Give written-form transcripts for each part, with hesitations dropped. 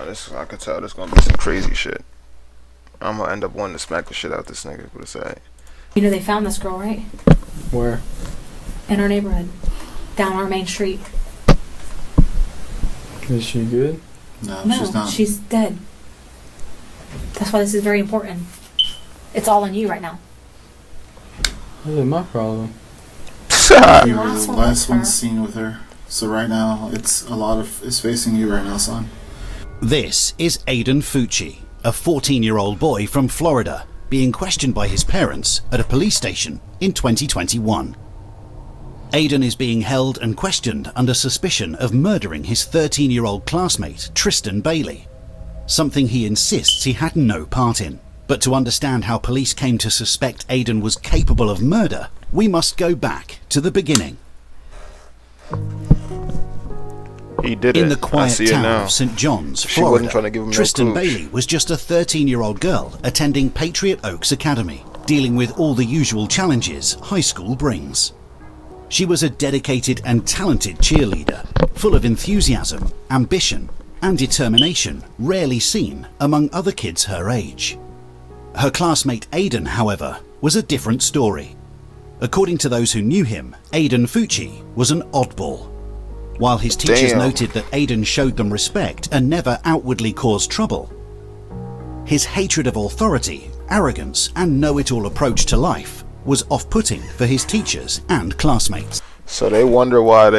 I could tell this gonna be some crazy shit. I'm gonna end up wanting to smack the shit out this nigga. What it's say? You know they found this girl, right? Where? In our neighborhood, down our main street. Is she good? No, No, she's not. she's dead. That's why this is very important. It's all on you right now. That ain't my problem. You were the last one seen with her. So right now, it's facing you right now, son. This is Aiden Fucci, a 14-year-old boy from Florida, being questioned by his parents at a police station in 2021. Aiden is being held and questioned under suspicion of murdering his 13-year-old classmate, Tristan Bailey, something he insists he had no part in. But to understand how police came to suspect Aiden was capable of murder, we must go back to the beginning. He did In it. the quiet town of St. John's, She wasn't Florida, trying to give him Tristan no clues. Bailey was just a 13-year-old girl attending Patriot Oaks Academy, dealing with all the usual challenges high school brings. She was a dedicated and talented cheerleader, full of enthusiasm, ambition, and determination rarely seen among other kids her age. Her classmate Aiden, however, was a different story. According to those who knew him, Aiden Fucci was an oddball. While his teachers noted that Aiden showed them respect and never outwardly caused trouble, his hatred of authority, arrogance, and know-it-all approach to life was off-putting for his teachers and classmates. So they wonder why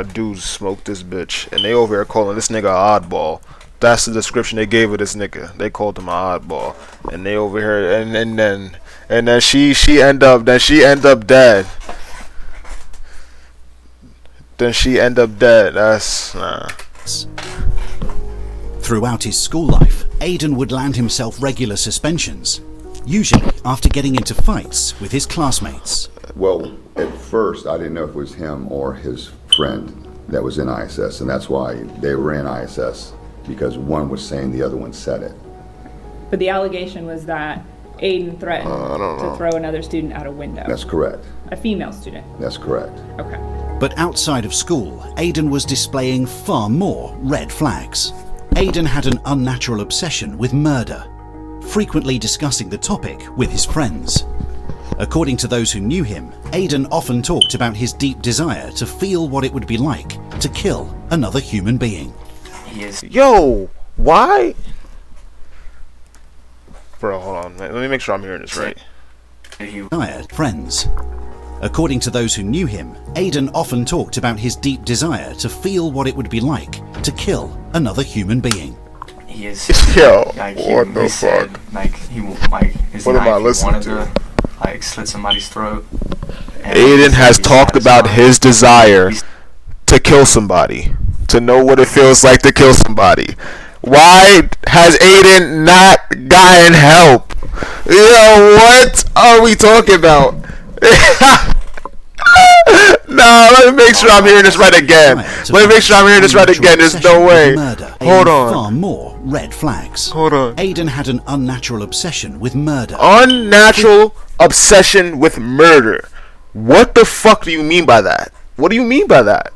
dudes smoke this bitch, and they over here calling this nigga a oddball. That's the description they gave of this nigga. They called him a oddball, and they over here, and then she end up dead. Then she end up dead. That's nah. Throughout his school life, Aiden would land himself regular suspensions, usually after getting into fights with his classmates. Well, at first, I didn't know if it was him or his friend that was in ISS, and that's why they were in ISS, because one was saying the other one said it. But the allegation was that Aiden threatened to throw another student out a window. That's correct. A female student. That's correct. Okay. But outside of school, Aiden was displaying far more red flags. Aiden had an unnatural obsession with murder, frequently discussing the topic with his friends. According to those who knew him, Aiden often talked about his deep desire to feel what it would be like to kill another human being. Yo, why? Bro, hold on. Let me make sure I'm hearing this right. Desired friends. According to those who knew him, Aiden often talked about his deep desire to feel what it would be like to kill another human being. He is. Yo, like, what the fuck? Said, like he his What am I knife, he listening wanted to? Like slit somebody's throat. And Aiden has talked about his desire to kill somebody, to know what it feels like to kill somebody. Why has Aiden not gotten help? Yo, what are we talking about? No, let me make sure I'm hearing this right again. Let me make sure I'm hearing this right again. There's no way. Hold on. Far more red flags. Hold on. Aiden had an unnatural obsession with murder. Unnatural obsession with murder. What the fuck do you mean by that? What do you mean by that?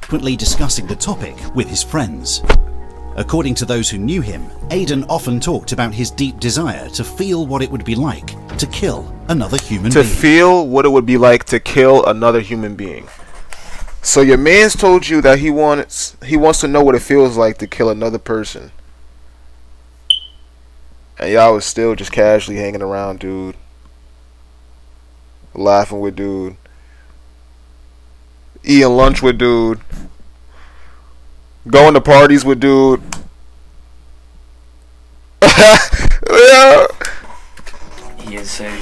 Frequently discussing the topic with his friends. According to those who knew him, Aiden often talked about his deep desire to feel what it would be like to kill another human being. To feel what it would be like to kill another human being. So your man's told you that he wants to know what it feels like to kill another person. And y'all was still just casually hanging around, dude. Laughing with dude. Eating lunch with dude. Going to parties with dude. Yeah. He has said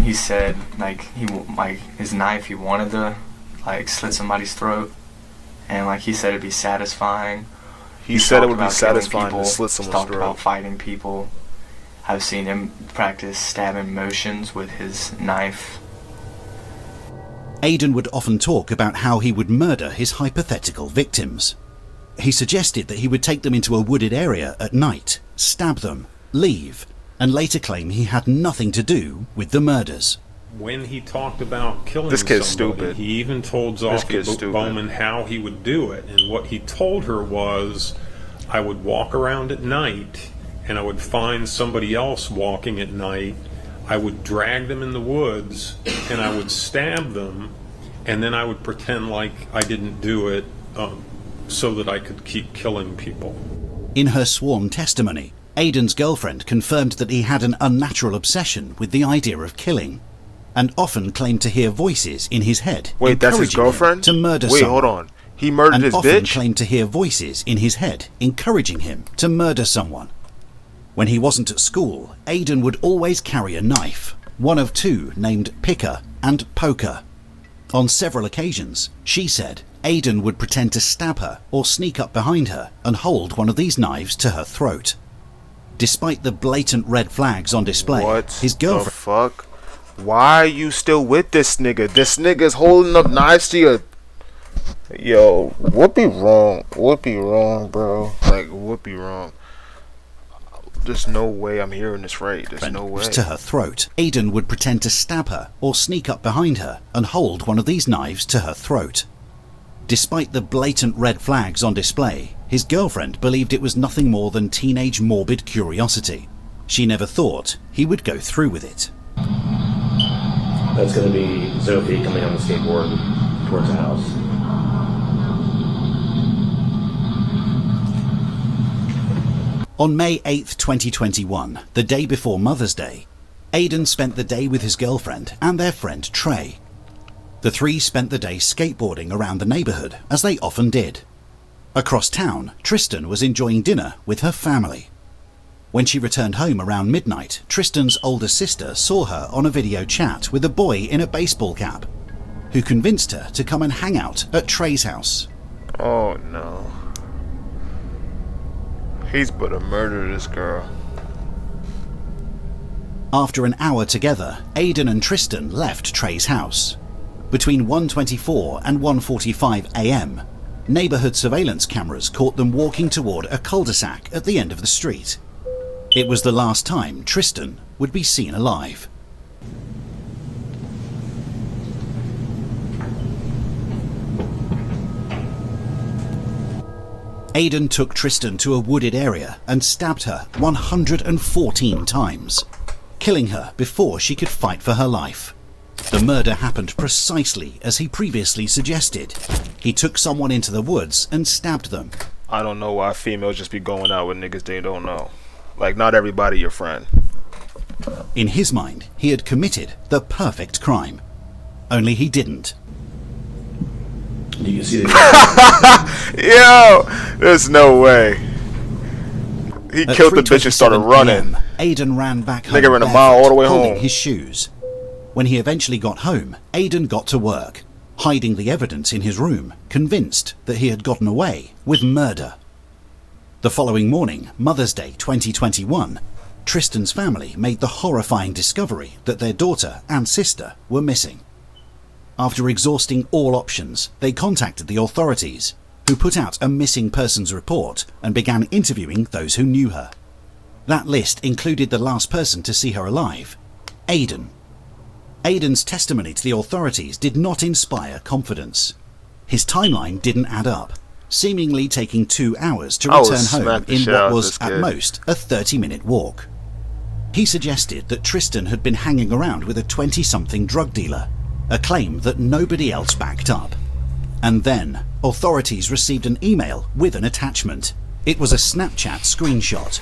he said his knife he wanted to slit somebody's throat, and he said it'd be satisfying. He said it would be satisfying to slit someone's talked throat. about fighting people. I've seen him practice stabbing motions with his knife. Aiden would often talk about how he would murder his hypothetical victims. He suggested that he would take them into a wooded area at night, stab them, leave, and later claim he had nothing to do with the murders. when he talked about killing This kid's somebody, stupid. he even told Bowman how he would do it. And what he told her was, I would walk around at night and I would find somebody else walking at night. I would drag them in the woods and I would stab them, and then I would pretend like I didn't do it so that I could keep killing people. In her sworn testimony, Aiden's girlfriend confirmed that he had an unnatural obsession with the idea of killing, and often claimed to hear voices in his head. Wait, that's his encouraging him girlfriend? to murder Wait, someone. hold on. He murdered And his often bitch? claimed to hear voices in his head, encouraging him to murder someone. When he wasn't at school, Aiden would always carry a knife, one of two named Picker and Poker. On several occasions, she said, Aiden would pretend to stab her or sneak up behind her and hold one of these knives to her throat. Despite the blatant red flags on display, What his girlfriend... the fuck? Why are you still with this nigga? This nigga's holding up knives to your... Yo, what be wrong? What be wrong, bro? Like, what be wrong? There's no way I'm hearing this right. There's no way. to her throat. Aiden would pretend to stab her or sneak up behind her and hold one of these knives to her throat. Despite the blatant red flags on display, his girlfriend believed it was nothing more than teenage morbid curiosity. She never thought he would go through with it. That's going to be Sophie coming on the skateboard towards the house. On May 8th, 2021, the day before Mother's Day, Aiden spent the day with his girlfriend and their friend Trey. The three spent the day skateboarding around the neighborhood, as they often did. Across town, Tristan was enjoying dinner with her family. When she returned home around midnight, Tristan's older sister saw her on a video chat with a boy in a baseball cap, who convinced her to come and hang out at Trey's house. Oh no. He's but to murder this girl. After an hour together, Aiden and Tristan left Trey's house. Between 1:24 and 1:45 a.m., neighborhood surveillance cameras caught them walking toward a cul-de-sac at the end of the street. It was the last time Tristan would be seen alive. Aiden took Tristan to a wooded area and stabbed her 114 times, killing her before she could fight for her life. The murder happened precisely as he previously suggested. He took someone into the woods and stabbed them. I don't know why females just be going out with niggas they don't know. Like, not everybody your friend. In his mind, he had committed the perfect crime. Only he didn't. You can see Yo, there's no way. He At killed the bitch and started 3:27 running. PM, Aiden ran back home Nigga ran a mile all the way holding home. his shoes. When he eventually got home, Aiden got to work, hiding the evidence in his room, convinced that he had gotten away with murder. The following morning, Mother's Day 2021, Tristan's family made the horrifying discovery that their daughter and sister were missing. After exhausting all options, they contacted the authorities, who put out a missing persons report and began interviewing those who knew her. That list included the last person to see her alive, Aiden. Aiden's testimony to the authorities did not inspire confidence. His timeline didn't add up, seemingly taking 2 hours to I would return home smack the in shit out what of was this at kid. most a 30-minute walk. He suggested that Tristan had been hanging around with a 20-something drug dealer, a claim that nobody else backed up. And then, authorities received an email with an attachment. It was a Snapchat screenshot.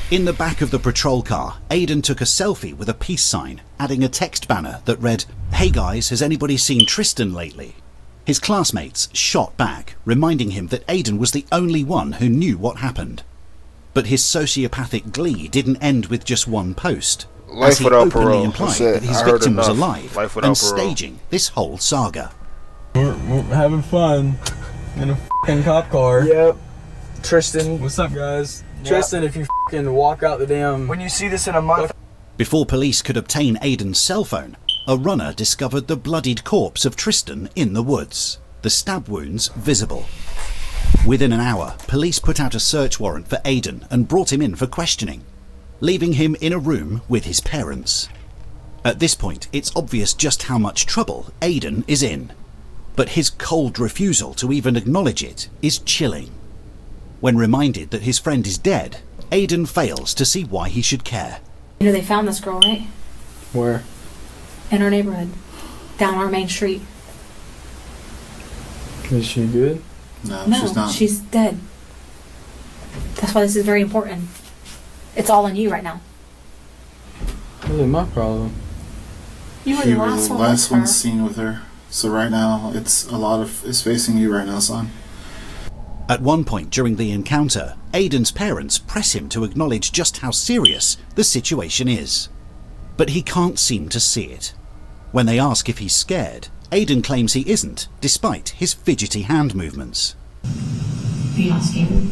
In the back of the patrol car, Aiden took a selfie with a peace sign, adding a text banner that read, "Hey guys, has anybody seen Tristan lately?" His classmates shot back, reminding him that Aiden was the only one who knew what happened. But his sociopathic glee didn't end with just one post, Life as he without openly parole. implied That's it. that his I heard victim was enough. alive Life without and parole. staging this whole saga. We're having fun in a f***ing cop car. Yep. Tristan. What's up, guys? Yep. Tristan, if you f***ing walk out the damn... When you see this in a month. Before police could obtain Aiden's cell phone, a runner discovered the bloodied corpse of Tristan in the woods, the stab wounds visible. Within an hour, police put out a search warrant for Aiden and brought him in for questioning, leaving him in a room with his parents. At this point, it's obvious just how much trouble Aidan is in. But his cold refusal to even acknowledge it is chilling. When reminded that his friend is dead, Aidan fails to see why he should care. You know they found this girl, right? Where? In our neighborhood. Down our main street. Is she good? No, No, she's not. she's dead. That's why this is very important. It's all on you right now. What is my problem? You were You the were last the one last with one her. seen with her. So right now, it's facing you right now, son. At one point during the encounter, Aidan's parents press him to acknowledge just how serious the situation is. But he can't seem to see it. When they ask if he's scared, Aidan claims he isn't, despite his fidgety hand movements. Are you not scared?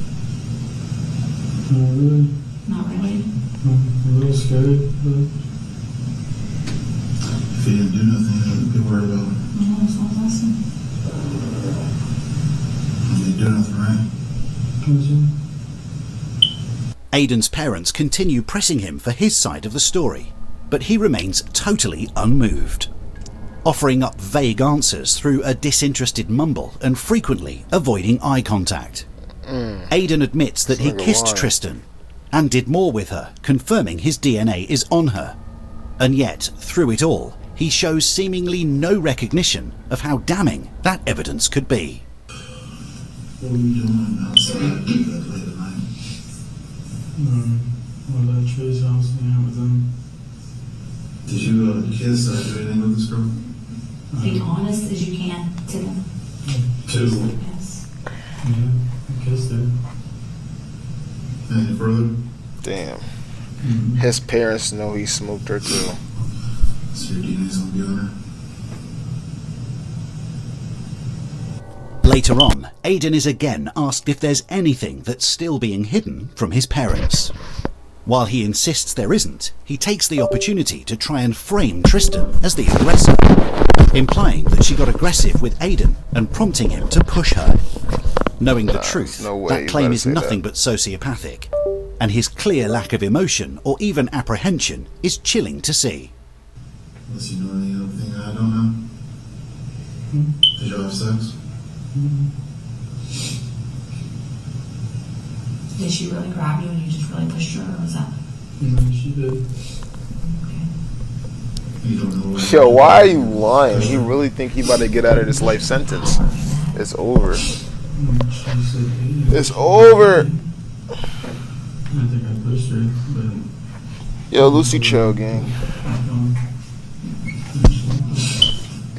Not really. Not really. I'm a little scared, but If he didn't do nothing, I wouldn't be worried about it. No, that's not awesome. He didn't do nothing, right? Aidan's parents continue pressing him for his side of the story, but he remains totally unmoved, offering up vague answers through a disinterested mumble and frequently avoiding eye contact. Aidan admits that he kissed Tristan and did more with her, confirming his DNA is on her. And yet, through it all, he shows seemingly no recognition of how damning that evidence could be. What were you doing outside late at night? I was at Trey's house hanging out with them. Did you kiss or do anything with this girl? Be honest as you can to them. Two. Yes. Yeah, I kissed her. Any further? Damn. His parents know he smoked her too. So your DNA's gonna be on her? Later on, Aidan is again asked if there's anything that's still being hidden from his parents. While he insists there isn't, he takes the opportunity to try and frame Tristan as the aggressor, implying that she got aggressive with Aidan and prompting him to push her. Knowing the truth, no way that you claim better is say nothing that. but sociopathic, and his clear lack of emotion or even apprehension is chilling to see. Unless you know anything I don't know. Did y'all have sex? Did she really grab you and you just really pushed her, or was that? No, she did. You don't know what? Yo, why are you lying? He really think he about to get out of this life sentence. It's over. She said, It's over. I think I pushed her, but Yo, Lucy, chill, gang. I don't.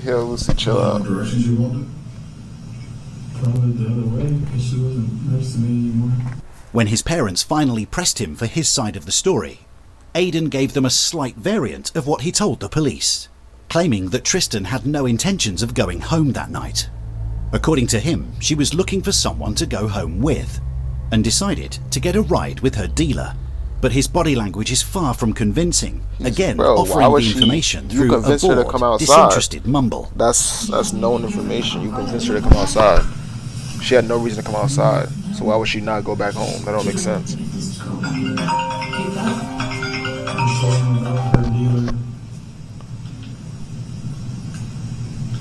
Yo, Lucy, chill What out. directions you wanted? Probably the other way, because she wasn't next to me anymore. When his parents finally pressed him for his side of the story, Aidan gave them a slight variant of what he told the police, claiming that Tristan had no intentions of going home that night. According to him, she was looking for someone to go home with, and decided to get a ride with her dealer. But his body language is far from convincing, again Bro, why offering would the she- information you through a convinced her to come bored, outside. disinterested mumble. That's known information. You convinced her to come outside. She had no reason to come outside. So why would she not go back home? That don't make sense. I told him about her dealer.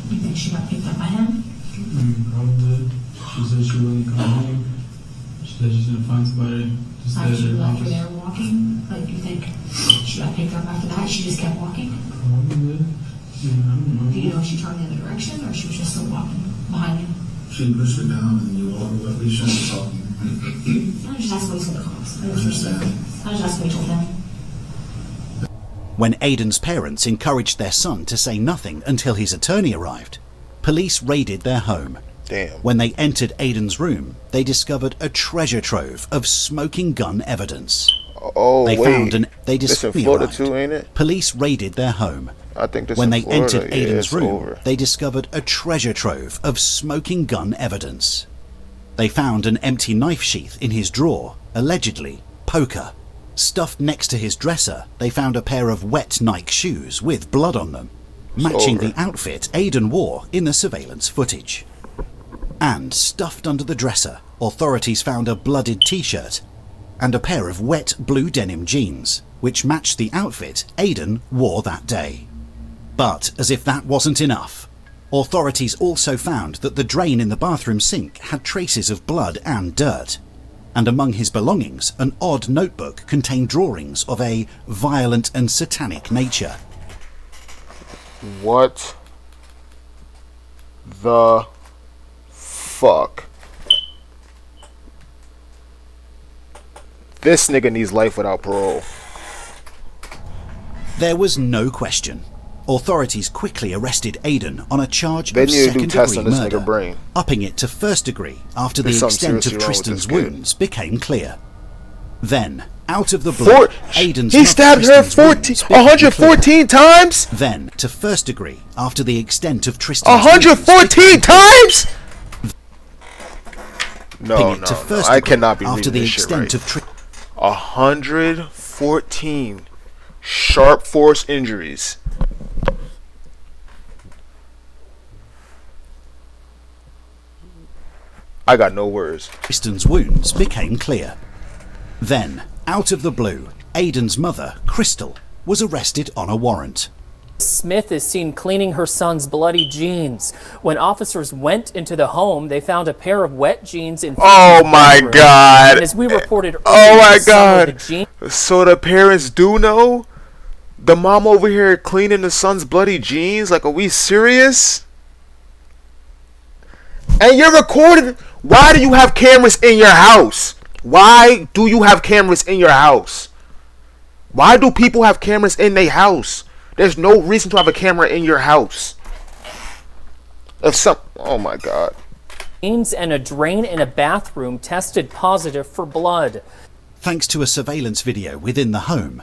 You think she got picked up by him? Probably. She said she wouldn't come home. She said she's gonna find somebody to stay Like at she her left her office. there walking? Like you think she got picked up after that? She just kept walking? Probably. Yeah, I don't Do you know. know if she turned the other direction or she was just still walking behind you? She pushed her down and you walked away. We shouldn't be talking. I just asked what he told the cops. I just asked what he told them. When Aidan's parents encouraged their son to say nothing until his attorney arrived, police raided their home. Damn. When they entered Aidan's room, they discovered a treasure trove of smoking gun evidence. Oh, They wait. found an they This in dis- Florida arrived. too, ain't it? Police raided their home. I think this When in they Florida. entered Yeah, Aidan's it's room, over. they discovered a treasure trove of smoking gun evidence. They found an empty knife sheath in his drawer, allegedly poker. Stuffed next to his dresser, they found a pair of wet Nike shoes with blood on them, matching over. the outfit Aidan wore in the surveillance footage. And stuffed under the dresser, authorities found a blooded t-shirt and a pair of wet blue denim jeans, which matched the outfit Aidan wore that day. But as if that wasn't enough, authorities also found that the drain in the bathroom sink had traces of blood and dirt, and among his belongings, an odd notebook contained drawings of a violent and satanic nature. What the fuck? This nigga needs life without parole. There was no question. Authorities quickly arrested Aidan on a charge They of need to do second tests degree on this murder, nigga brain. upping it to first degree after the There's something extent of seriously wrong with Tristan's this kid. wounds became clear. Then, out of the blue, Aidan's He mother stabbed her Tristan's wounds became 114 times? Then, to first degree after the extent of Tristan's 114 times? No, upping it no, to no. first I degree cannot be after reading the this shit extent right. of 114 sharp force injuries. I got no words. Tristan's wounds became clear. Then, out of the blue, Aidan's mother, Crystal, was arrested on a warrant. Smith is seen cleaning her son's bloody jeans. When officers went into the home, they found a pair of wet jeans in. Oh my god! And as we reported earlier, oh my this summer, the god! So the parents do know? The mom over here cleaning the son's bloody jeans? Like, are we serious? And you're recording. Why do you have cameras in your house? Why do you have cameras in your house? Why do people have cameras in their house? There's no reason to have a camera in your house. Oh my god. Jeans and a drain in a bathroom tested positive for blood. Thanks to a surveillance video within the home,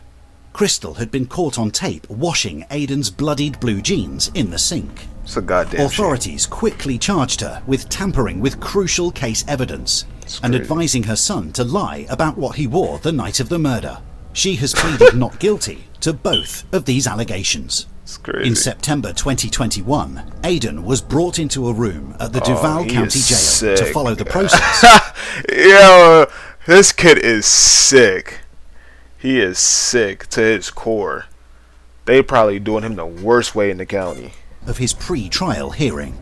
Crystal had been caught on tape washing Aidan's bloodied blue jeans in the sink. It's a goddamn Authorities quickly charged her with tampering with crucial case evidence and advising her son to lie about what he wore the night of the murder. She has pleaded not guilty to both of these allegations. In September 2021, Aidan was brought into a room at the Duval County Jail to follow the process. Yo, this kid is sick. He is sick to his core. They probably doing him the worst way in the county. Of his pre-trial hearing,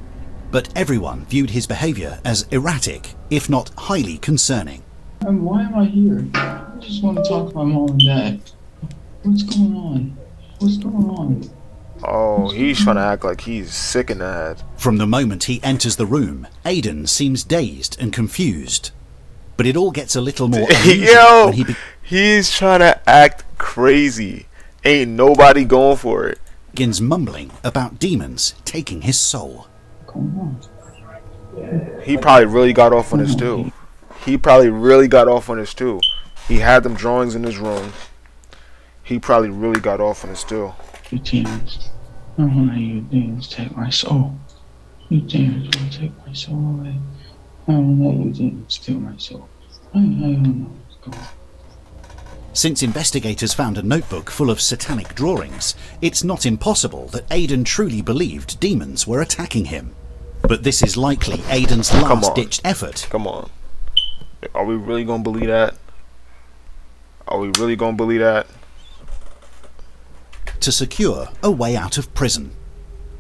but everyone viewed his behavior as erratic, if not highly concerning. And why am I here? I just want to talk to my mom and dad. What's going on? What's going on? Oh, he's trying to act like he's sick in the head. From the moment he enters the room, Aidan seems dazed and confused. But it all gets a little more unusual Yo, when he's trying to act crazy. Ain't nobody going for it. Begins mumbling about demons taking his soul. He probably really got off on this too. He probably really got off on this too. He had them drawings in his room. He probably really got off on this too. You demons. I don't let you demons take my soul. You demons want to take my soul away. I don't let you demons steal my soul. I don't know what's going on. Since investigators found a notebook full of satanic drawings, it's not impossible that Aidan truly believed demons were attacking him. But this is likely Aidan's last-ditched effort. Come on. Are we really gonna believe that? Are we really gonna believe that? To secure a way out of prison.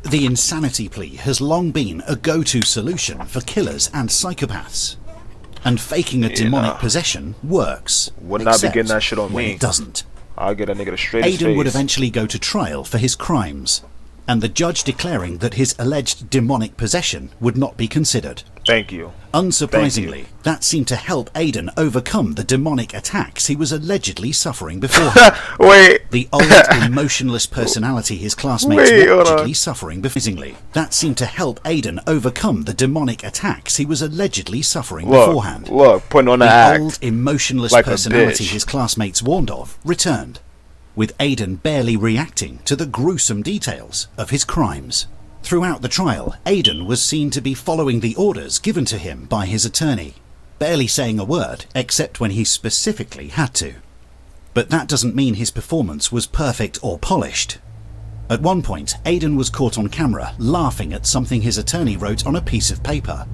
The insanity plea has long been a go-to solution for killers and psychopaths. And faking a demonic possession works. Would not be getting that shit on when me. it doesn't. I'll get a nigga to straight his Aidan face. would eventually go to trial for his crimes, and the judge declaring that his alleged demonic possession would not be considered. Thank you. Unsurprisingly, that seemed to help Aidan overcome the demonic attacks he was allegedly suffering beforehand. Wait. The old, emotionless personality his classmates were allegedly suffering beforehand. That seemed to help Aidan overcome the demonic attacks he was allegedly suffering beforehand. Look, putting on the act. Old, emotionless like personality his classmates warned of returned, with Aidan barely reacting to the gruesome details of his crimes. Throughout the trial, Aidan was seen to be following the orders given to him by his attorney, barely saying a word except when he specifically had to. But that doesn't mean his performance was perfect or polished. At one point, Aidan was caught on camera laughing at something his attorney wrote on a piece of paper,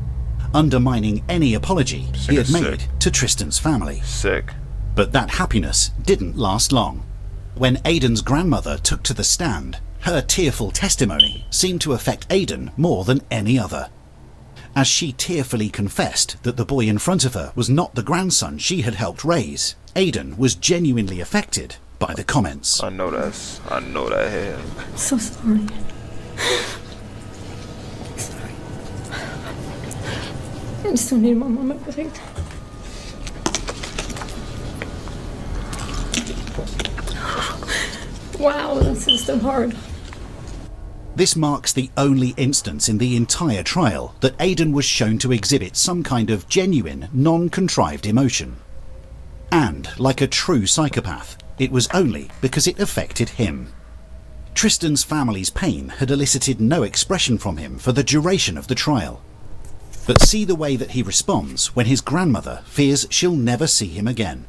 undermining any apology he had made to Tristan's family. Sick. But that happiness didn't last long. When Aidan's grandmother took to the stand, her tearful testimony seemed to affect Aidan more than any other, as she tearfully confessed that the boy in front of her was not the grandson she had helped raise. Aidan was genuinely affected by the comments. I know that hair. I'm so sorry. I just don't need my mama back. Wow, this is so hard. This marks the only instance in the entire trial that Aidan was shown to exhibit some kind of genuine, non-contrived emotion. And, like a true psychopath, it was only because it affected him. Tristan's family's pain had elicited no expression from him for the duration of the trial. But see the way that he responds when his grandmother fears she'll never see him again.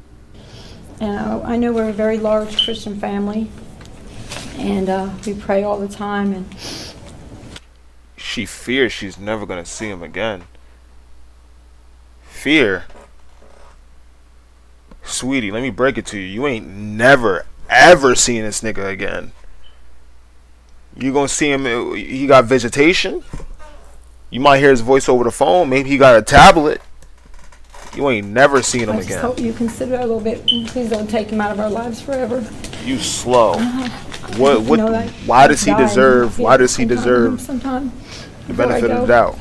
And I know we're a very large Christian family, and we pray all the time. And she fears she's never gonna see him again. Fear? Sweetie, let me break it to you. You ain't never, ever seen this nigga again. You gonna see him, he got visitation? You might hear his voice over the phone. Maybe he got a tablet. You ain't never seen him I just again. hope you consider it a little bit. Please don't take him out of our lives forever. You slow. What? You know, like, why does he dying. deserve? Why does he deserve sometime the benefit of the doubt?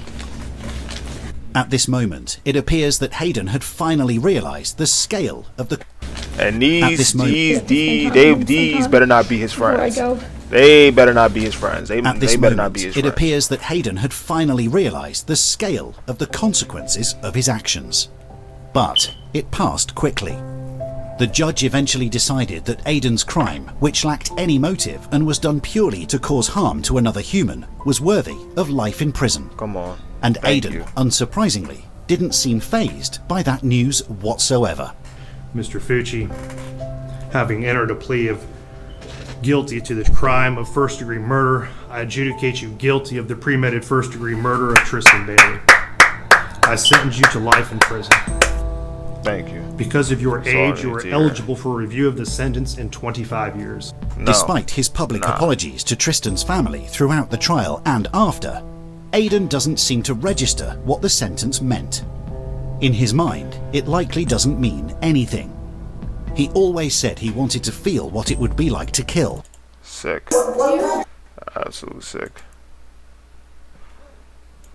At this moment, it appears that Hayden had finally realised the scale of the. And these better not be his friends. They better not be his friends. They better not be his friends. It appears that Hayden had finally realised the scale of the consequences of his actions. But it passed quickly. The judge eventually decided that Aidan's crime, which lacked any motive and was done purely to cause harm to another human, was worthy of life in prison. Come on. And Aidan, unsurprisingly, didn't seem fazed by that news whatsoever. Mr. Fucci, having entered a plea of guilty to the crime of first-degree murder, I adjudicate you guilty of the premeditated first-degree murder of Tristan Bailey. I sentence you to life in prison. Thank you. Because of your age, you are eligible for review of the sentence in 25 years. No. Despite his public apologies to Tristan's family throughout the trial and after, Aidan doesn't seem to register what the sentence meant. In his mind, it likely doesn't mean anything. He always said he wanted to feel what it would be like to kill. Sick. Absolutely sick.